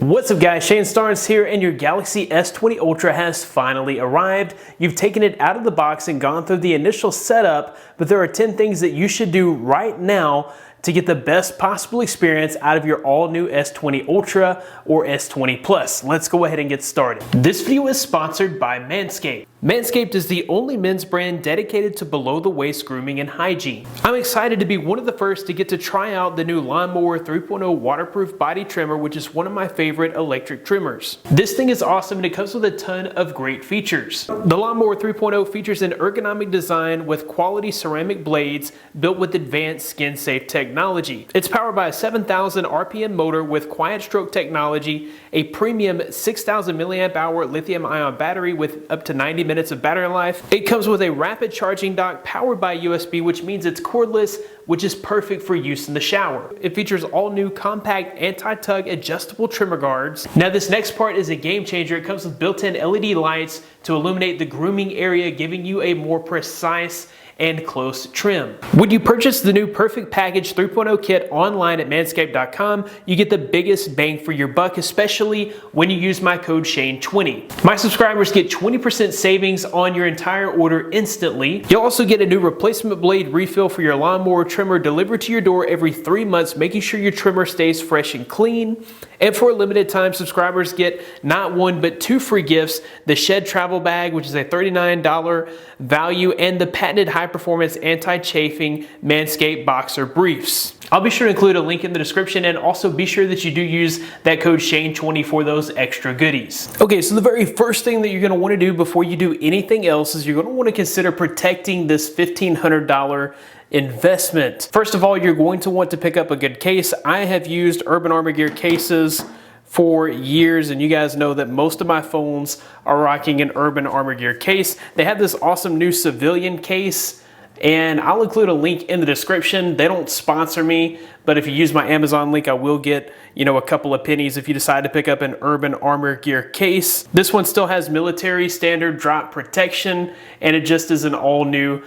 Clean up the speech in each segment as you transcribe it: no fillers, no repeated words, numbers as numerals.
What's up guys, Shane Starnes here, and your Galaxy S20 Ultra has finally arrived. You've taken it out of the box and gone through the initial setup, but there are 10 things that you should do right now to get the best possible experience out of your all-new S20 Ultra or S20 Plus. Let's go ahead and get started. This video is sponsored by Manscaped. Manscaped is the only men's brand dedicated to below-the-waist grooming and hygiene. I'm excited to be one of the first to get to try out the new Lawnmower 3.0 waterproof body trimmer, which is one of my favorite electric trimmers. This thing is awesome and it comes with a ton of great features. The Lawnmower 3.0 features an ergonomic design with quality ceramic blades built with advanced skin-safe technology. It's powered by a 7,000 RPM motor with quiet stroke technology, a premium 6,000 milliamp hour lithium-ion battery with up to 90 minutes of battery life. It comes with a rapid charging dock powered by USB, which means it's cordless, which is perfect for use in the shower. It features all new compact anti-tug adjustable trimmer guards. Now this next part is a game changer. It comes with built-in LED lights to illuminate the grooming area, giving you a more precise and close trim. When you purchase the new Perfect Package 3.0 kit online at manscaped.com, you get the biggest bang for your buck, especially when you use my code SHANE20. My subscribers get 20% savings on your entire order instantly. You'll also get a new replacement blade refill for your lawnmower trimmer delivered to your door every 3 months, making sure your trimmer stays fresh and clean. And for a limited time, subscribers get not one but two free gifts: the Shed Travel Bag, which is a $39 value, and the patented high-performance anti-chafing Manscaped Boxer Briefs. I'll be sure to include a link in the description, and also be sure that you do use that code SHANE20 for those extra goodies. Okay, so the very first thing that you're going to want to do before you do anything else is you're going to want to consider protecting this $1,500 investment. First of all, you're going to want to pick up a good case. I have used Urban Armor Gear cases for years, and you guys know that most of my phones are rocking an Urban Armor Gear case. They have this awesome new civilian case, and I'll include a link in the description. They don't sponsor me, but if you use my Amazon link, I will get, a couple of pennies if you decide to pick up an Urban Armor Gear case. This one still has military standard drop protection, and it just is an all new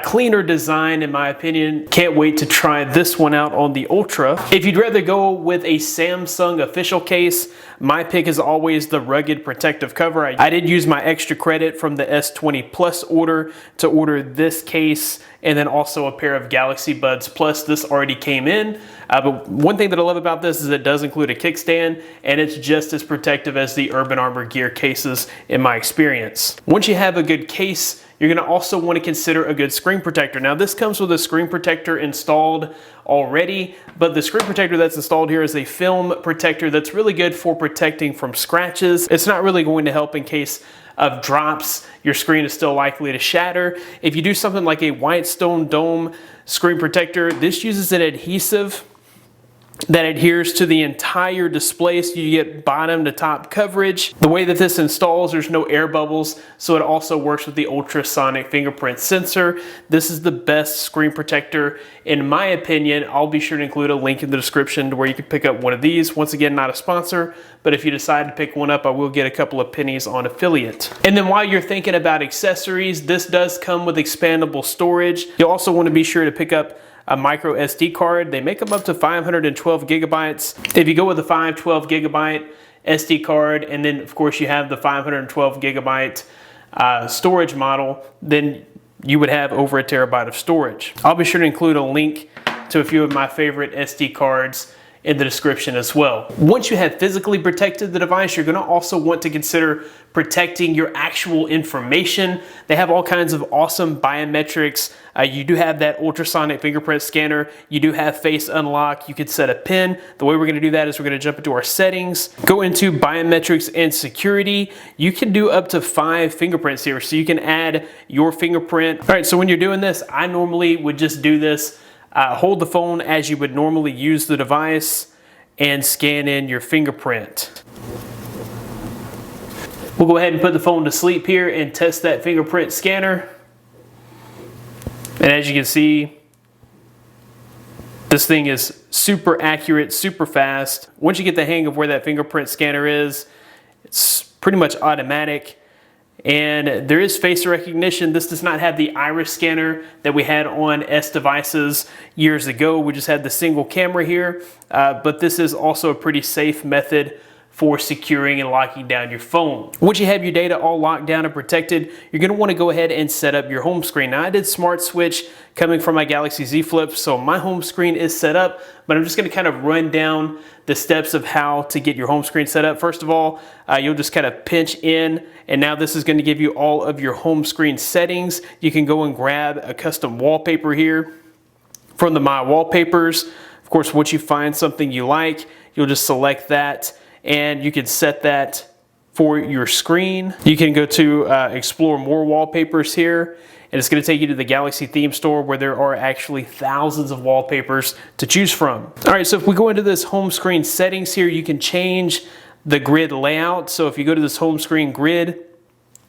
cleaner design in my opinion. Can't wait to try this one out on the Ultra. If you'd rather go with a Samsung official case, my pick is always the rugged protective cover. I did use my extra credit from the S20 Plus order to order this case, and then also a pair of Galaxy Buds Plus. This already came in, but one thing that I love about this is it does include a kickstand, and it's just as protective as the Urban Armor Gear cases in my experience. Once you have a good case, you're going to also want to consider a good screen protector. Now this comes with a screen protector installed already, but the screen protector that's installed here is a film protector that's really good for protecting from scratches. It's not really going to help in case of drops. Your screen is still likely to shatter. If you do something like a Whitestone Dome screen protector, this uses an adhesive that adheres to the entire display, so you get bottom to top coverage. The way that this installs, there's no air bubbles, so it also works with the ultrasonic fingerprint sensor. This is the best screen protector in my opinion. I'll be sure to include a link in the description to where you can pick up one of these. Once again, not a sponsor, but if you decide to pick one up, I will get a couple of pennies on affiliate. And then while you're thinking about accessories, this does come with expandable storage. You'll also want to be sure to pick up a micro SD card. They make them up to 512 gigabytes. If you go with a 512 gigabyte SD card, and then of course you have the 512 gigabyte storage model, then you would have over a terabyte of storage. I'll be sure to include a link to a few of my favorite SD cards in the description as well. Once you have physically protected the device, you're going to also want to consider protecting your actual information. They have all kinds of awesome biometrics. You do have that ultrasonic fingerprint scanner. You do have face unlock. You could set a pin. The way we're going to do that is we're going to jump into our settings, go into biometrics and security. You can do up to 5 fingerprints here, so you can add your fingerprint. All right, so when you're doing this, I normally would just do this. Hold the phone as you would normally use the device and scan in your fingerprint. We'll go ahead and put the phone to sleep here and test that fingerprint scanner. And as you can see, this thing is super accurate, super fast. Once you get the hang of where that fingerprint scanner is, it's pretty much automatic. And there is face recognition. This does not have the iris scanner that we had on S devices years ago. We just had the single camera here, but this is also a pretty safe method for securing and locking down your phone. Once you have your data all locked down and protected, you're going to want to go ahead and set up your home screen. Now I did Smart Switch coming from my Galaxy Z Flip, so my home screen is set up, but I'm just going to kind of run down the steps of how to get your home screen set up. First of all, you'll just kind of pinch in, and now this is going to give you all of your home screen settings. You can go and grab a custom wallpaper here from the My Wallpapers. Of course, once you find something you like, you'll just select that, and you can set that for your screen. You can go to explore more wallpapers here, and it's going to take you to the Galaxy theme store where there are actually thousands of wallpapers to choose from. All right, so if we go into this home screen settings here, you can change the grid layout. So if you go to this home screen grid,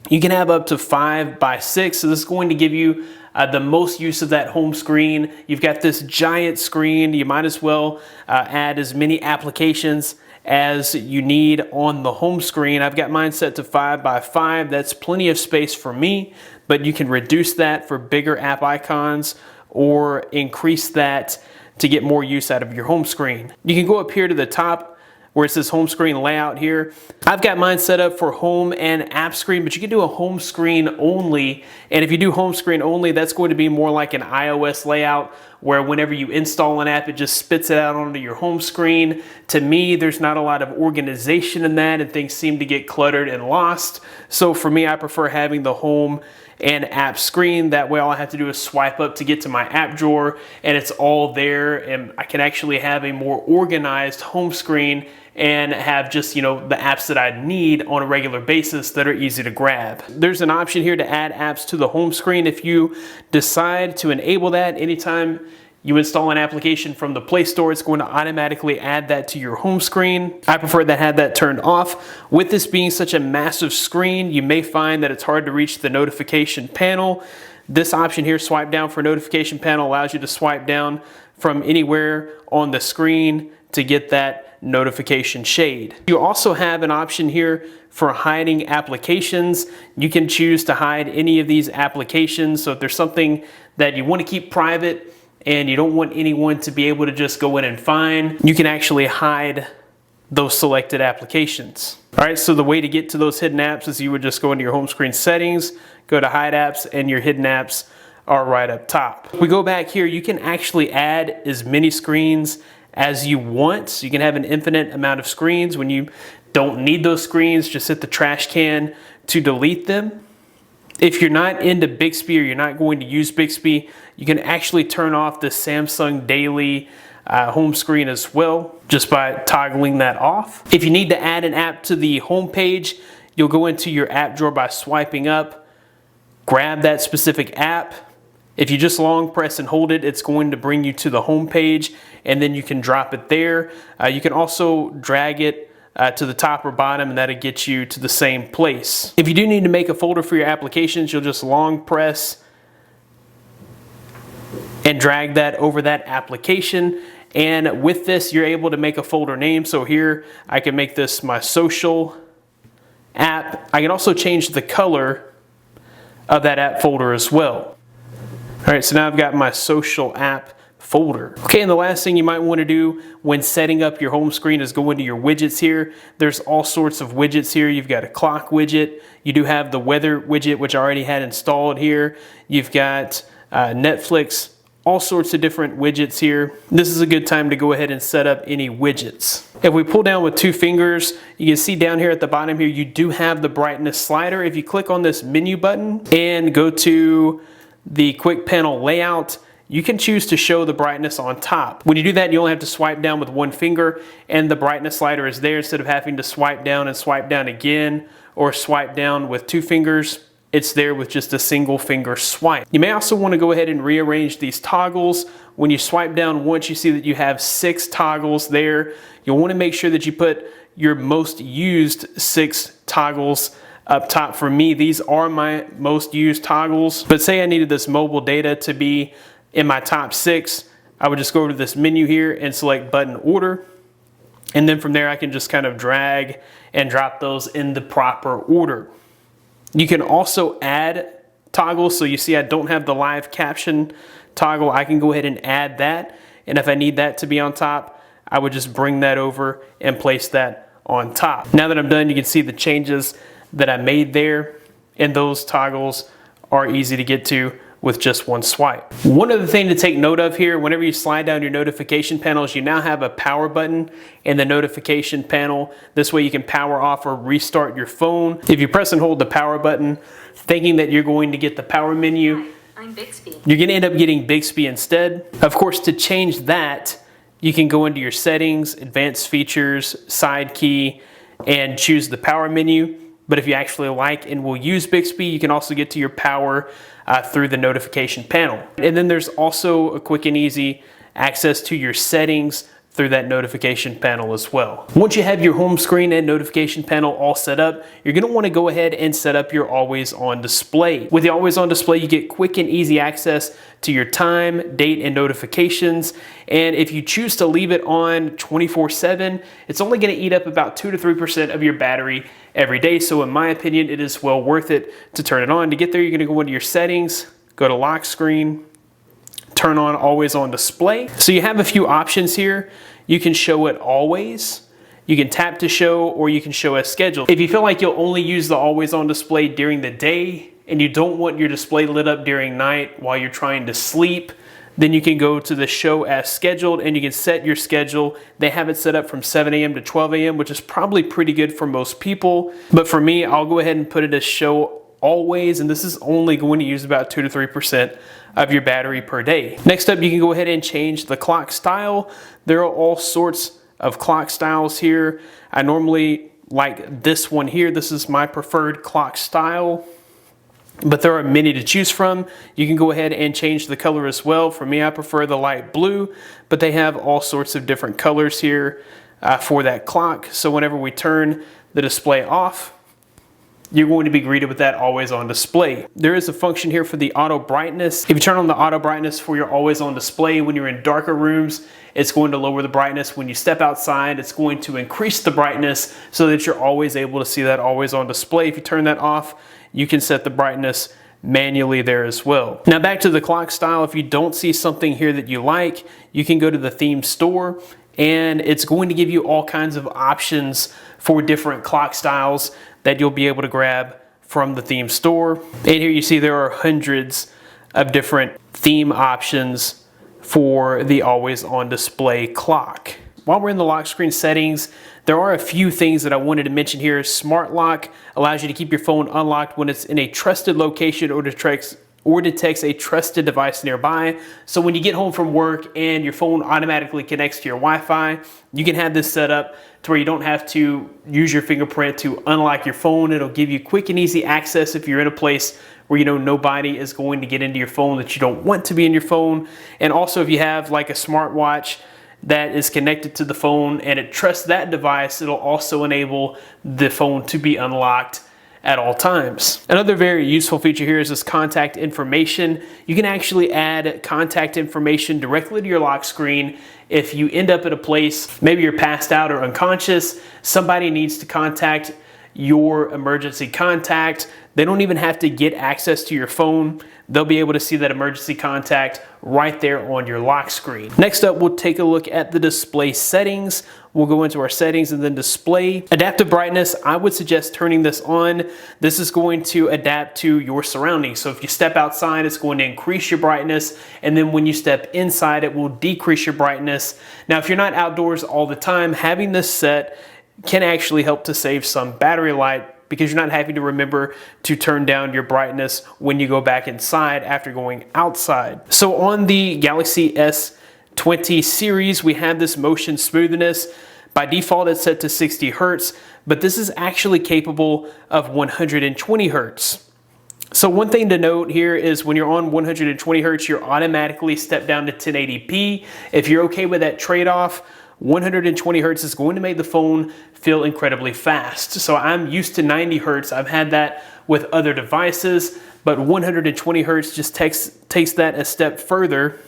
you can have up to 5 by 6. So this is going to give you the most use of that home screen. You've got this giant screen. You might as well add as many applications as you need on the home screen. I've got mine set to 5 by 5. That's plenty of space for me, but you can reduce that for bigger app icons or increase that to get more use out of your home screen. You can go up here to the top where it says home screen layout here. I've got mine set up for home and app screen, but you can do a home screen only. And if you do home screen only, that's going to be more like an iOS layout where whenever you install an app, it just spits it out onto your home screen. To me, there's not a lot of organization in that, and things seem to get cluttered and lost. So for me, I prefer having the home and app screen. That way all I have to do is swipe up to get to my app drawer, and it's all there, and I can actually have a more organized home screen and have just, you know, the apps that I need on a regular basis that are easy to grab. There's an option here to add apps to the home screen. If you decide to enable that, anytime you install an application from the Play Store, it's going to automatically add that to your home screen. I prefer to have that turned off. With this being such a massive screen, you may find that it's hard to reach the notification panel. This option here, swipe down for notification panel, allows you to swipe down from anywhere on the screen to get that notification shade. You also have an option here for hiding applications. You can choose to hide any of these applications. So if there's something that you want to keep private and you don't want anyone to be able to just go in and find, you can actually hide those selected applications. All right, so the way to get to those hidden apps is you would just go into your home screen settings, go to hide apps, and your hidden apps are right up top. If we go back here, you can actually add as many screens as you want. So you can have an infinite amount of screens. When you don't need those screens, just hit the trash can to delete them. If you're not into Bixby or you're not going to use Bixby, you can actually turn off the Samsung Daily home screen as well, just by toggling that off. If you need to add an app to the home page, you'll go into your app drawer by swiping up, grab that specific app. If you just long press and hold it, it's going to bring you to the home page, and then you can drop it there. You can also drag it to the top or bottom, and that'll get you to the same place. If you do need to make a folder for your applications, you'll just long press and drag that over that application. And with this, you're able to make a folder name. So here, I can make this my social app. I can also change the color of that app folder as well. All right, so now I've got my social app folder. Okay, and the last thing you might want to do when setting up your home screen is go into your widgets here. There's all sorts of widgets here. You've got a clock widget. You do have the weather widget, which I already had installed here. You've got Netflix, all sorts of different widgets here. This is a good time to go ahead and set up any widgets. If we pull down with 2 fingers, you can see down here at the bottom here, you do have the brightness slider. If you click on this menu button and go to the quick panel layout, you can choose to show the brightness on top. When you do that, you only have to swipe down with 1 finger, and the brightness slider is there instead of having to swipe down and swipe down again, or swipe down with 2 fingers. It's there with just a single finger swipe. You may also want to go ahead and rearrange these toggles. When you swipe down once, you see that you have 6 toggles there. You'll want to make sure that you put your most used 6 toggles up top. For me, these are my most used toggles, but say I needed this mobile data to be in my top 6, I would just go to this menu here and select button order, and then from there I can just kind of drag and drop those in the proper order. You can also add toggles, so you see I don't have the live caption toggle. I can go ahead and add that, and if I need that to be on top, I would just bring that over and place that on top. Now that I'm done, you can see the changes that I made there, and those toggles are easy to get to with just one swipe. One other thing to take note of here, whenever you slide down your notification panels, you now have a power button in the notification panel. This way you can power off or restart your phone. If you press and hold the power button, thinking that you're going to get the power menu, I'm Bixby. you're gonna end up getting Bixby instead. Of course, to change that, you can go into your settings, advanced features, side key, and choose the power menu. But if you actually like and will use Bixby, you can also get to your power through the notification panel. And then there's also a quick and easy access to your settings through that notification panel as well. Once you have your home screen and notification panel all set up, you're gonna wanna go ahead and set up your always on display. With the always on display, you get quick and easy access to your time, date, and notifications. And if you choose to leave it on 24/7, it's only gonna eat up about 2 to 3% of your battery every day. So in my opinion, it is well worth it to turn it on. To get there, you're gonna go into your settings, go to lock screen, turn on always on display. So you have a few options here. You can show it always, you can tap to show, or you can show as scheduled. If you feel like you'll only use the always on display during the day and you don't want your display lit up during night while you're trying to sleep, then you can go to the show as scheduled and you can set your schedule. They have it set up from 7 a.m. to 12 a.m., which is probably pretty good for most people. But for me, I'll go ahead and put it as show always, and this is only going to use about 2 to 3% of your battery per day. Next up, you can go ahead and change the clock style. There are all sorts of clock styles here. I normally like this one here. This is my preferred clock style, but there are many to choose from. You can go ahead and change the color as well. For me, I prefer the light blue, but they have all sorts of different colors here for that clock. So whenever we turn the display off, you're going to be greeted with that always on display. There is a function here for the auto brightness. If you turn on the auto brightness for your always on display, when you're in darker rooms, it's going to lower the brightness. When you step outside, it's going to increase the brightness so that you're always able to see that always on display. If you turn that off, you can set the brightness manually there as well. Now back to the clock style. If you don't see something here that you like, you can go to the theme store and it's going to give you all kinds of options for different clock styles that you'll be able to grab from the theme store. And here you see there are hundreds of different theme options for the always on display clock. While we're in the lock screen settings, there are a few things that I wanted to mention here. Smart lock allows you to keep your phone unlocked when it's in a trusted location or detects a trusted device nearby. So when you get home from work and your phone automatically connects to your Wi-Fi, you can have this set up to where you don't have to use your fingerprint to unlock your phone. It'll give you quick and easy access if you're in a place where you know nobody is going to get into your phone that you don't want to be in your phone. And also if you have like a smartwatch that is connected to the phone and it trusts that device, it'll also enable the phone to be unlocked at all times. Another very useful feature here is this contact information. You can actually add contact information directly to your lock screen. If you end up at a place, maybe you're passed out or unconscious, somebody needs to contact your emergency contact. They don't even have to get access to your phone. They'll be able to see that emergency contact right there on your lock screen. Next up, we'll take a look at the display settings. We'll go into our settings and then display. Adaptive brightness, I would suggest turning this on. This is going to adapt to your surroundings. So if you step outside, it's going to increase your brightness. And then when you step inside, it will decrease your brightness. Now, if you're not outdoors all the time, having this set can actually help to save some battery life because you're not having to remember to turn down your brightness when you go back inside after going outside. So on the Galaxy S20 series, we have this motion smoothness. By default, it's set to 60 Hertz, but this is actually capable of 120 Hertz. So one thing to note here is when you're on 120 Hertz, you're automatically stepped down to 1080p. If you're okay with that trade-off, 120 Hertz is going to make the phone feel incredibly fast. So I'm used to 90 Hertz. I've had that with other devices, but 120 Hertz just takes that a step further.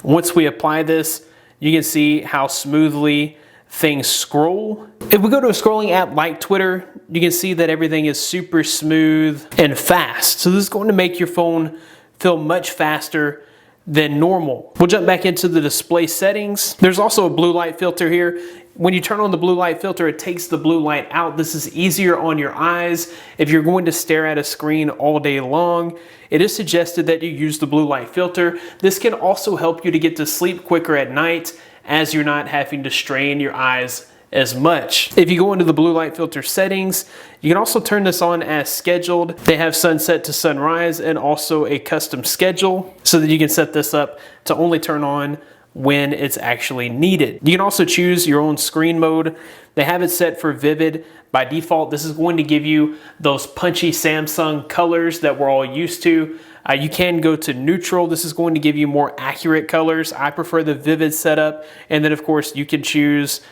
Once we apply this, you can see how smoothly things scroll. If we go to a scrolling app like Twitter, you can see that everything is super smooth and fast. So this is going to make your phone feel much faster than normal. We'll jump back into the display settings. There's also a blue light filter here. When you turn on the blue light filter, it takes the blue light out. This is easier on your eyes. If you're going to stare at a screen all day long, it is suggested that you use the blue light filter. This can also help you to get to sleep quicker at night, as you're not having to strain your eyes as much. If you go into the blue light filter settings, you can also turn this on as scheduled. They have sunset to sunrise and also a custom schedule, so that you can set this up to only turn on when it's actually needed. You can also choose your own screen mode. They have it set for vivid. By default, this is going to give you those punchy Samsung colors that we're all used to. You can go to neutral. This is going to give you more accurate colors. I prefer the vivid setup. And then of course you can choose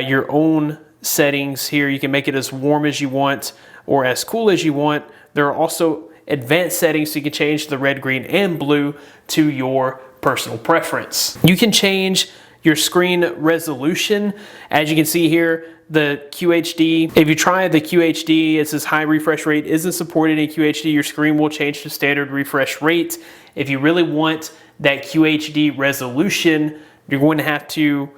your own settings here. You can make it as warm as you want or as cool as you want. There are also advanced settings, so you can change the red, green, and blue to your personal preference. You can change your screen resolution. As you can see here, the QHD, if you try the QHD, it says high refresh rate isn't supported in QHD. Your screen will change to standard refresh rate. If you really want that QHD resolution, you're going to have to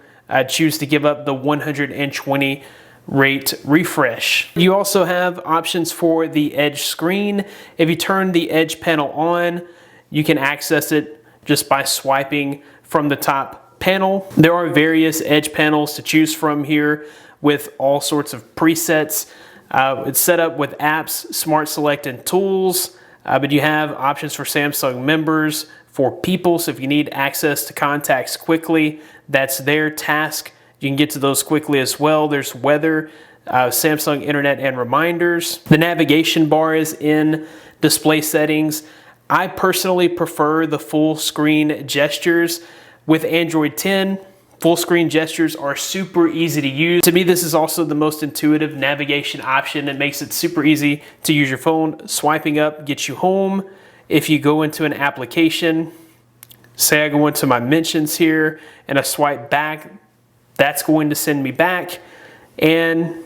choose to give up the 120 rate refresh. You also have options for the edge screen. If you turn the edge panel on, you can access it just by swiping from the top panel. There are various edge panels to choose from here with all sorts of presets. It's set up with apps, smart select, and tools, but you have options for Samsung members, for people, so if you need access to contacts quickly, that's their task. You can get to those quickly as well. There's weather, Samsung internet, and reminders. The navigation bar is in display settings. I personally prefer the full screen gestures. With Android 10, full screen gestures are super easy to use. To me, this is also the most intuitive navigation option. It makes it super easy to use your phone. Swiping up gets you home. If you go into an application, say I go into my mentions here and I swipe back, that's going to send me back, and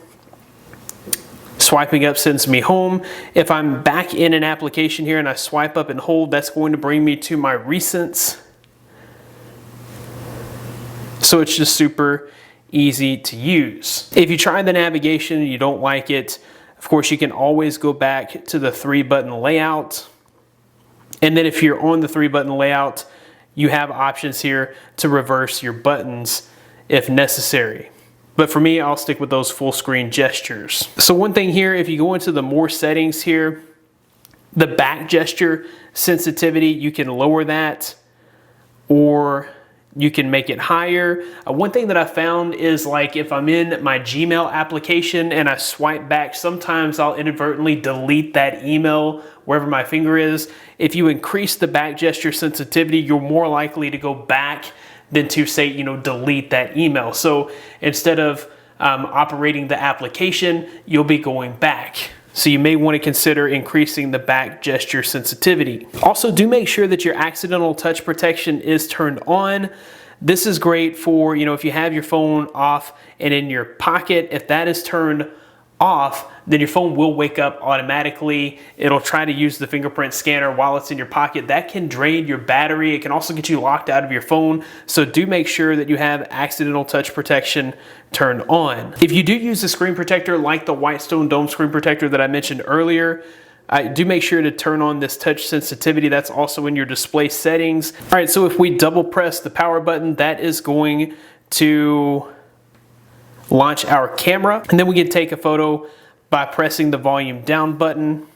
swiping up sends me home. If I'm back in an application here and I swipe up and hold, that's going to bring me to my recents. So it's just super easy to use. If you try the navigation and you don't like it, of course you can always go back to the 3-button layout. And then if you're on the 3-button layout, you have options here to reverse your buttons if necessary. But for me, I'll stick with those full screen gestures. So one thing here, if you go into the more settings here, the back gesture sensitivity, you can lower that or you can make it higher. One thing that I found is, like, if I'm in my Gmail application and I swipe back, sometimes I'll inadvertently delete that email wherever my finger is. If you increase the back gesture sensitivity, you're more likely to go back than to, say, delete that email. So instead of operating the application, you'll be going back. So you may want to consider increasing the back gesture sensitivity. Also, do make sure that your accidental touch protection is turned on. This is great for, if you have your phone off and in your pocket. If that is turned off, then your phone will wake up automatically. It'll try to use the fingerprint scanner while it's in your pocket. That can drain your battery. It can also get you locked out of your phone. So do make sure that you have accidental touch protection turned on. If you do use a screen protector like the Whitestone Dome screen protector that I mentioned earlier, do make sure to turn on this touch sensitivity. That's also in your display settings. All right, so if we double press the power button, that is going to launch our camera, and then we can take a photo by pressing the volume down button.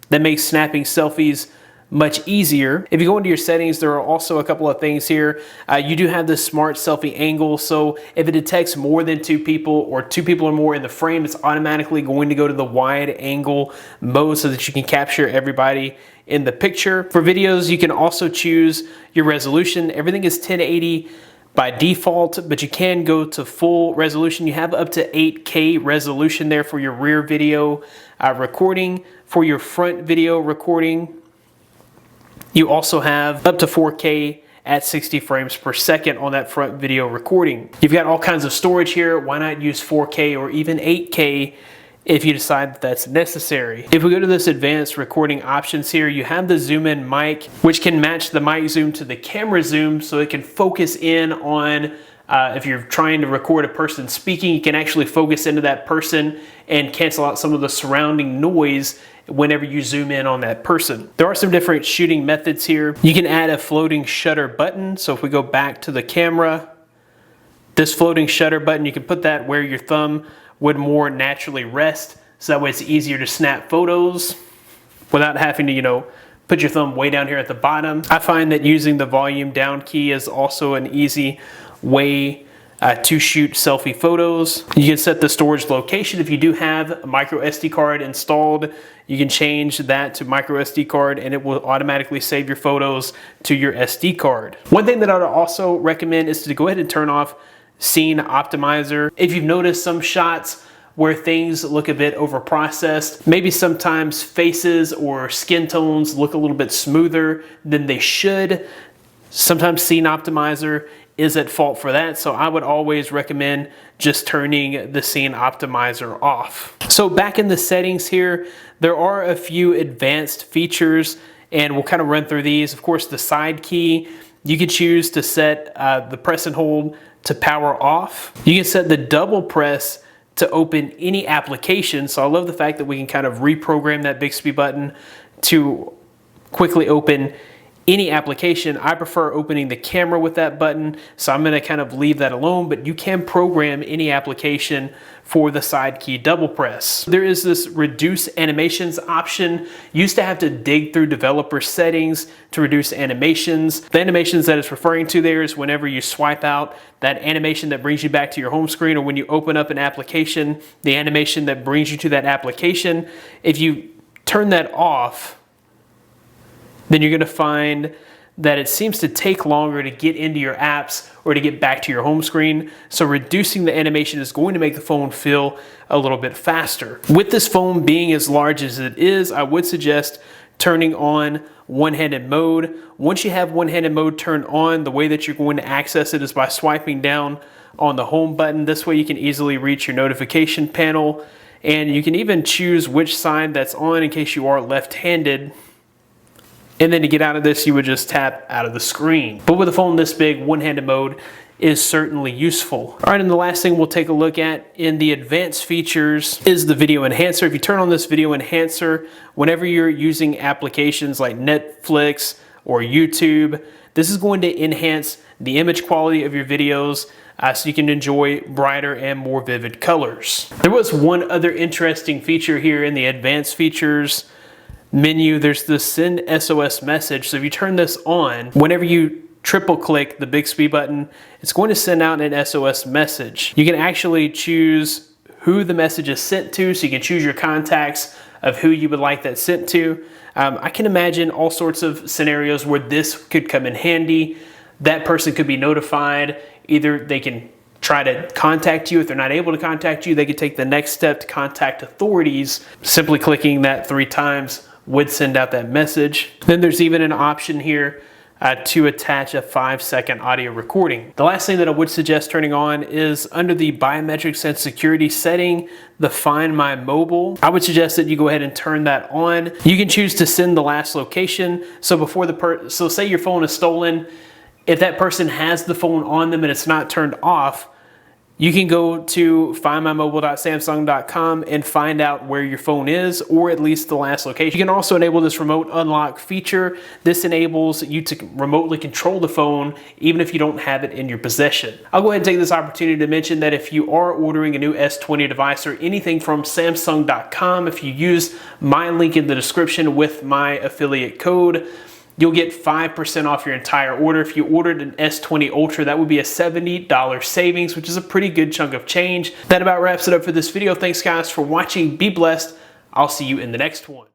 That makes snapping selfies much easier. If you go into your settings, there are also a couple of things here. You do have the smart selfie angle, so if it detects more than 2 people or 2 people or more in the frame, it's automatically going to go to the wide angle mode so that you can capture everybody in the picture. For videos, you can also choose your resolution. Everything is 1080 by default, but you can go to full resolution. You have up to 8K resolution there for your rear video recording. For your front video recording, you also have up to 4K at 60 frames per second on that front video recording. You've got all kinds of storage here. Why not use 4K or even 8K if you decide that that's necessary? If we go to this advanced recording options here, you have the Zoomin Mic, which can match the mic zoom to the camera zoom so it can focus in on If you're trying to record a person speaking, you can actually focus into that person and cancel out some of the surrounding noise whenever you zoom in on that person. There are some different shooting methods here. You can add a floating shutter button. So if we go back to the camera, this floating shutter button, you can put that where your thumb would more naturally rest. So that way it's easier to snap photos without having to, put your thumb way down here at the bottom. I find that using the volume down key is also an easy way to shoot selfie photos. You can set the storage location. If you do have a micro SD card installed, you can change that to micro SD card and it will automatically save your photos to your SD card. One thing that I would also recommend is to go ahead and turn off Scene Optimizer. If you've noticed some shots where things look a bit over processed, maybe sometimes faces or skin tones look a little bit smoother than they should, sometimes Scene Optimizer is at fault for that. So I would always recommend just turning the Scene Optimizer off. So back in the settings here, there are a few advanced features and we'll kind of run through these. Of course, the side key, you can choose to set the press and hold to power off. You can set the double press to open any application. So I love the fact that we can kind of reprogram that Bixby button to quickly open any application. I prefer opening the camera with that button, so I'm gonna kind of leave that alone, but you can program any application for the side key double press. There is this reduce animations option. You used to have to dig through developer settings to reduce animations. The animations that it's referring to there is whenever you swipe out, that animation that brings you back to your home screen, or when you open up an application, the animation that brings you to that application. If you turn that off, then you're gonna find that it seems to take longer to get into your apps or to get back to your home screen. So reducing the animation is going to make the phone feel a little bit faster. With this phone being as large as it is, I would suggest turning on one-handed mode. Once you have one-handed mode turned on, the way that you're going to access it is by swiping down on the home button. This way you can easily reach your notification panel, and you can even choose which side that's on in case you are left-handed. And then to get out of this, you would just tap out of the screen. But with a phone this big, one-handed mode is certainly useful. All right, and the last thing we'll take a look at in the advanced features is the video enhancer. If you turn on this video enhancer, whenever you're using applications like Netflix or YouTube, this is going to enhance the image quality of your videos so you can enjoy brighter and more vivid colors. There was one other interesting feature here in the advanced features menu. There's the Send SOS Message. So if you turn this on, whenever you triple click the Bixby button, it's going to send out an SOS message. You can actually choose who the message is sent to, so you can choose your contacts of who you would like that sent to. I can imagine all sorts of scenarios where this could come in handy. That person could be notified. Either they can try to contact you. If they're not able to contact you, they could take the next step to contact authorities. Simply clicking that 3 times would send out that message. Then there's even an option here to attach a 5-second audio recording. The last thing that I would suggest turning on is under the biometrics and security setting, the Find My Mobile. I would suggest that you go ahead and turn that on. You can choose to send the last location. So before so say your phone is stolen, if that person has the phone on them and it's not turned off, you can go to findmymobile.samsung.com and find out where your phone is, or at least the last location. You can also enable this remote unlock feature. This enables you to remotely control the phone even if you don't have it in your possession. I'll go ahead and take this opportunity to mention that if you are ordering a new S20 device or anything from Samsung.com, if you use my link in the description with my affiliate code, you'll get 5% off your entire order. If you ordered an S20 Ultra, that would be a $70 savings, which is a pretty good chunk of change. That about wraps it up for this video. Thanks guys for watching. Be blessed. I'll see you in the next one.